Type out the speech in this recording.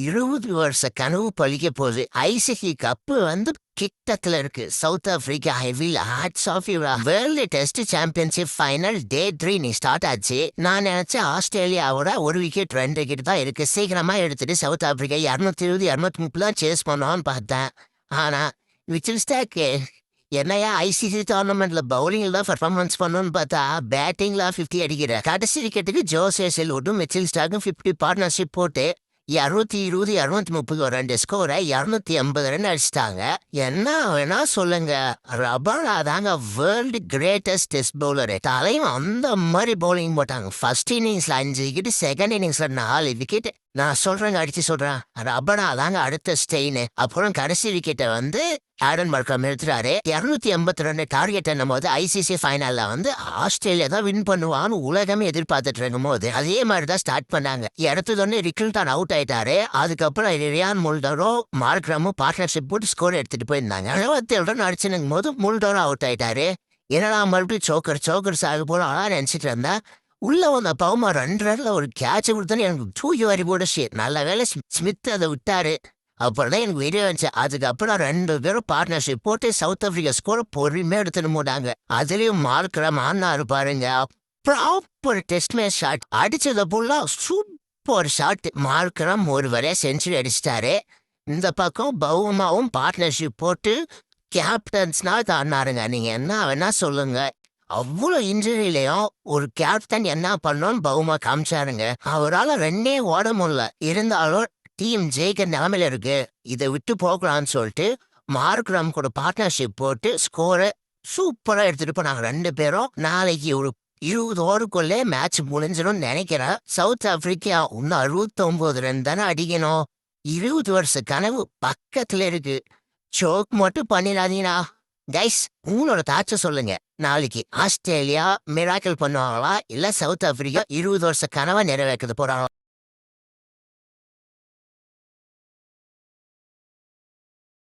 20 வருஷ கனவு பழிக்க போகுது. ஐசிசி கப்பு கிட்டத்துல இருக்கு. சவுத் ஆப்பிரிக்கா ஹெவில hats off you. World test championship final day 3 நீ ஸ்டார்ட் ஆச்சு. நான் நினைச்சேன் ஆஸ்திரேலியாவோட 1 விக்கெட் 2 விக்கெட் தான் இருக்கு, சீக்கிரமா எடுத்துட்டு சவுத் ஆப்பிரிக்கா 220 230 தான் சேஸ் பண்ணுவான்னு பார்த்தேன். ஆனா மிச்சல் ஸ்டாக் என்னையா ஐசிசி டோர்னமெண்ட்ல பவுலிங்ல தான் பர்ஃபார்மன்ஸ் பண்ணணும்னு பார்த்தா பேட்டிங்ல 50 அடிக்கிற. கடைசி விக்கெட்டுக்கு ஜோசேசில் விட்டும் மிச்சல் ஸ்டாக்கும் 50 பார்ட்னர்ஷிப் போட்டு 220 230 ஒரு 2 ஸ்கோரை 280 ரன் அடிச்சிட்டாங்க. என்ன வேணா சொல்லுங்க, ரபாடா தாங்க வேர்ல்டு கிரேட்டஸ்ட் டெஸ்ட் பவுலரு. தலைவன் அந்த மாதிரி பவுலிங் போட்டாங்க. ஃபர்ஸ்ட் இன்னிங்ஸ்ல 5 விக்கெட், செகண்ட் இன்னிங்ஸ்ல 4 விக்கெட். நான் சொல்றேங்க, அடிச்சு சொல்றேன், ரபடா தாங்க அடுத்த ஸ்டெயின். அப்புறம் கடைசி விக்கெட்டை ஆடன் மார்க்கம் எடுத்துறாரு. 282 டார்கெட் என்னும் போது ஐசிசி ஃபைனல்ல ஆஸ்திரேலியா தான் வின் பண்ணுவான்னு உலகமே எதிர்பார்த்துட்டு இருக்கும் போது அதே மாதிரி தான் ஸ்டார்ட் பண்ணாங்க. இடத்துல ரிக்கில்டன் அவுட் ஆயிட்டாரு. அதுக்கப்புறம் ரியான் முல்டரோ மார்க்ரமும் பார்ட்னர்ஷிப் போட்டு ஸ்கோர் எடுத்துட்டு போயிருந்தாங்க. 77 ரன் அடிச்சுனும் போது முல்டரோ அவுட் ஆயிட்டாரு. என்னடா மறுபடியும் சோக்கர் சாக போல நினைச்சிட்டு இருந்தா உள்ள வந்த பவுமா 2 ரன்ல ஒரு கேட்ச கொடுத்தானே எனக்கு தூக்கி வாரி போடுச்சு. நல்ல வேலை ஸ்மித் அதை விட்டாரு. அப்புறம் தான் எனக்கு வெளியே வந்துச்சு. அதுக்கப்புறம் 2 பேரும் பார்ட்னர்ஷிப் போட்டு சவுத் ஆப்பிரிக்கா ஸ்கோரை பொறுமையாக எடுத்துட்டு போட்டாங்க. அதுலயும் மார்க்ரம் ஆனாரு பாருங்க, ப்ராப்பர் டெஸ்ட் மேட்ச் ஷாட் அடிச்சத போல சூப்பர் ஷாட். மார்க்ரம் ஒரு வரைய செஞ்சுரி அடிச்சிட்டாரு. இந்த பக்கம் பவுமாவும் பார்ட்னர்ஷிப் போட்டு கேப்டன்ஸ்னா தாண்டாருங்க. நீங்க என்ன வேணா சொல்லுங்க, அவ்வளோ இன்ஜுரியிலையும் ஒரு கேப்டன் என்ன பண்ணோன்னு பவுமா காமிச்சாருங்க. அவரால் 2 ஓட முடியல, இருந்தாலும் டீம் ஜெயிக்கிற நிலைமையில இருக்கு, இதை விட்டு போகலான்னு சொல்லிட்டு மார்க்ரம் கூட பார்ட்னர்ஷிப் போட்டு ஸ்கோரை சூப்பரா எடுத்துட்டு போனாங்க 2 பேரும். நாளைக்கு ஒரு 20 ஓவருக்குள்ளே மேட்ச் முடிஞ்சிடும் நினைக்கிறேன். சவுத் ஆப்பிரிக்கா இன்னும் 69 ரன் தானே அடிக்கணும். 20 வருஷ கனவு பக்கத்துல இருக்கு. சோக் மட்டும் பண்ணிடாதீங்கண்ணா. கைஸ், உங்களோட தாட்ச சொல்லுங்க. நாளைக்கு ஆஸ்திரேலியா மிராக்கிள் பண்ணுவாங்களா, இல்ல சவுத் ஆப்பிரிக்கா 20 வருஷ கனவை நிறைவேற்றது போறாங்களா?